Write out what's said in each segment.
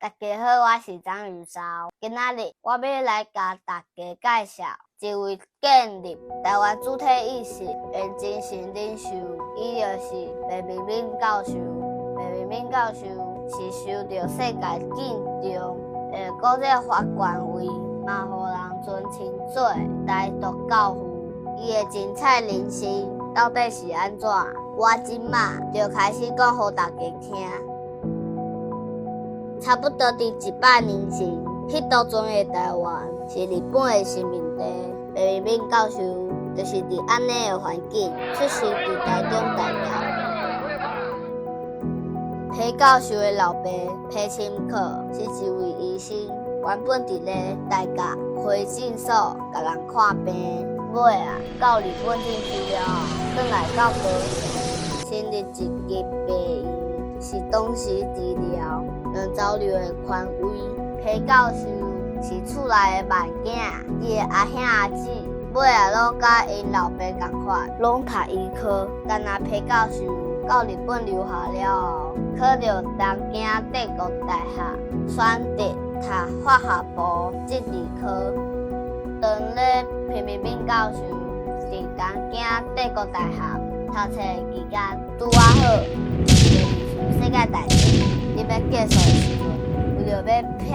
大家好，我是张雨昭。今仔日我要来甲大家介绍一位建立台湾主体意识的精神领袖，伊就是白明敏教授。白明敏教授是受到世界敬重的国际法官位，嘛互人尊称做台独教父。伊的精彩人生到底是安怎？我即马就开始讲互大家听。差不多伫100年前，迄当阵的台湾是日本的殖民地。白明敏教授就是伫安尼的环境出世伫台中大寮。裴教授的老爸裴清可是一位医生，原本伫咧台大会诊所甲人看病，尾到日本进去了后，转来到高雄，成立一间病院。是当时治疗两糟瘤的权威。裴教授是厝内的慢囝，伊的阿兄阿姊尾拢甲因老爸同款，拢读医科。但若裴教授到日本留学了后，考到东京帝国大学，选择读化学部即理科。当咧裴明敏教授伫东京帝国大学读册期间，拄好世界大战你要结束的时阵，为着要避开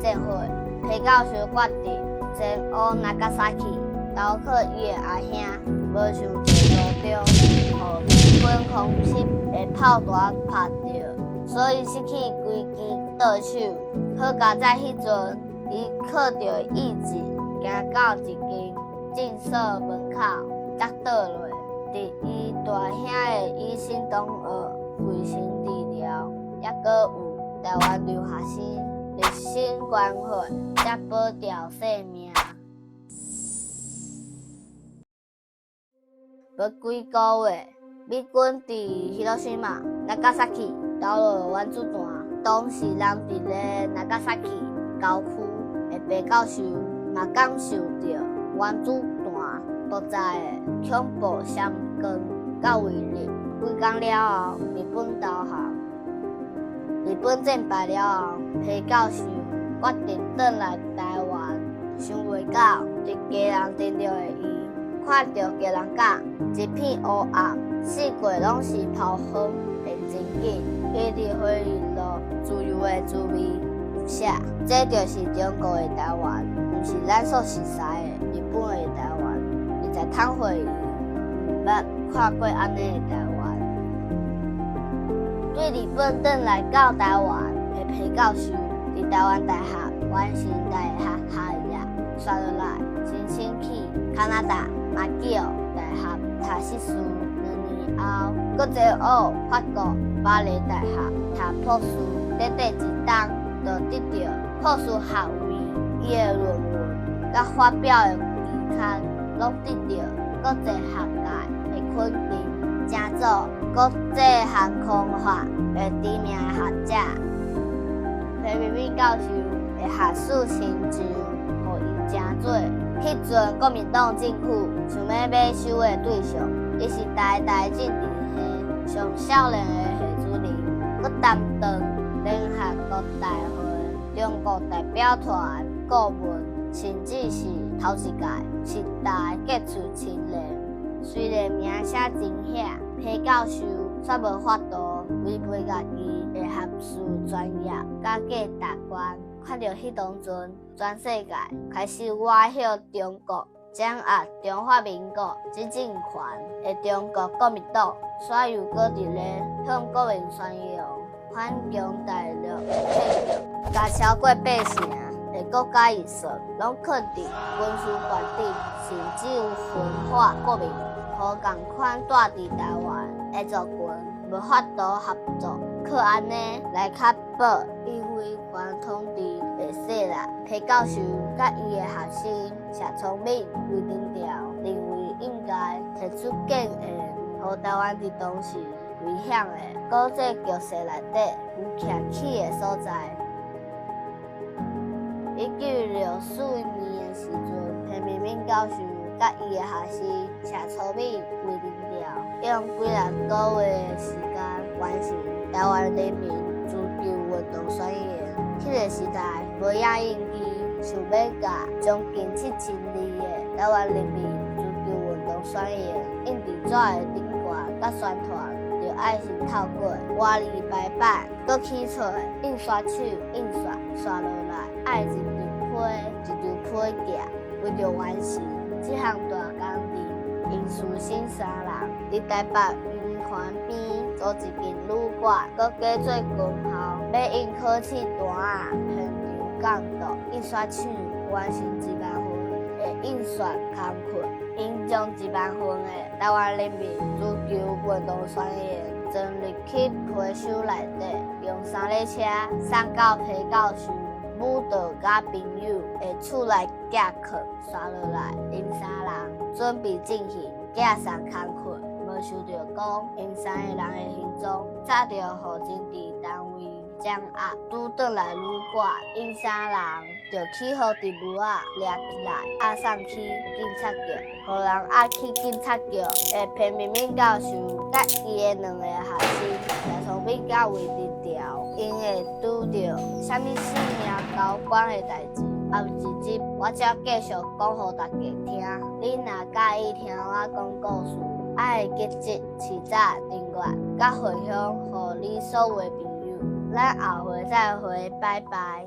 战火，裴教授决定前往那加萨奇，投靠伊的阿兄，无想到路中，互日本空袭的炮弹拍着，所以失去规支倒手。好佳在迄阵，伊靠着意志，行到一间诊所门口，才倒落。伫伊大兄的医生同学卫生治疗，也阁有台湾留学生热心关怀，才保住性命。无几个月，美军伫希罗西玛、那加萨奇投落原子弹，当时人伫咧那加萨奇郊区的白教授，嘛感受到原子弹所在的恐怖闪光甲威力。几天了后，日本投降。日本战败了后，裴教授决定转来台湾。想袂到，一家人盯着的伊，看到家人甲一片黑暗，四界拢是炮轰，会真紧。伊伫回忆录《自由的滋味》写，这就是中国的台湾，毋是咱所熟悉的日本的台湾。伊在忏悔伊毋捌看过安尼的台湾。对日本转来到台湾的裴教授，伫台湾大学完成大学学业，刷落来，申请去加拿大马吉尔大学读硕士，2年后，搁前往法国巴黎大学读博士，短短1冬就得到博士学位。伊的论文甲发表的期刊，拢得到国际学界的肯定。正做国际航空法的知名学者。裴明敏教授的学术成就，互伊真做迄阵国民党政府想要买收的对象。伊是台大政治系上少年的系主任，佮担当联合国大会中国代表团顾问，甚至是头一届10大杰出青年。虽然名声真响，裴教授却无法度违背家己的学术专业甲价值观。看到迄当阵，全世界开始歪向中国，掌握中华民国执政权的中国国民党，所以搁伫咧向国民宣扬反攻大陆的骗局，甲超过百姓的国家意识拢肯定军事管理，甚至有分化国民。互共款住伫台湾的族群无法度合作，靠安尼来确保伊威权统治袂使啦。裴教授甲伊的学生谢聪敏、魏廷调认为应该提出建议，互台湾伫当时危险的国际局势内底有徛起的所在。1964年的时阵，裴明敏教授甲伊的学生谢聪敏、魏廷调，用几啊个月的时间完成台湾人民自由运动宣言。迄个时代无影印机，想要甲将近7000字的台湾人民足球运动宣言印伫纸的顶悬，甲宣传，就爱先透过活字排版，搁起出印刷厂印刷刷落来，爱一张批一张批寄，为着完成这项大工程，因事先3人伫台北圆环边租一间旅馆，搁加做工校，要印考试单啊，现场监督印刷厂完成1万份的印刷工课，因将1万份的台湾人民足球运动宣言装入去批手内底，用3轮车送到批教授。舞蹈甲朋友会厝内寄课刷落来，因3人准备进行寄送工课，无想到讲因3个人的行踪，早着互侦治单位掌握，拄转来旅馆，因3人就起好伫帽仔抓起来，押送去警察局，互人押去警察局的彭明敏教授甲伊的2个学生在从敏甲位置调，因会拄着啥物性命高管的代志。后一集我才继续讲互大家听，你若介意听我讲故事，爱记得起早订阅，甲分享互你所有的朋友。咱后回再会，拜拜。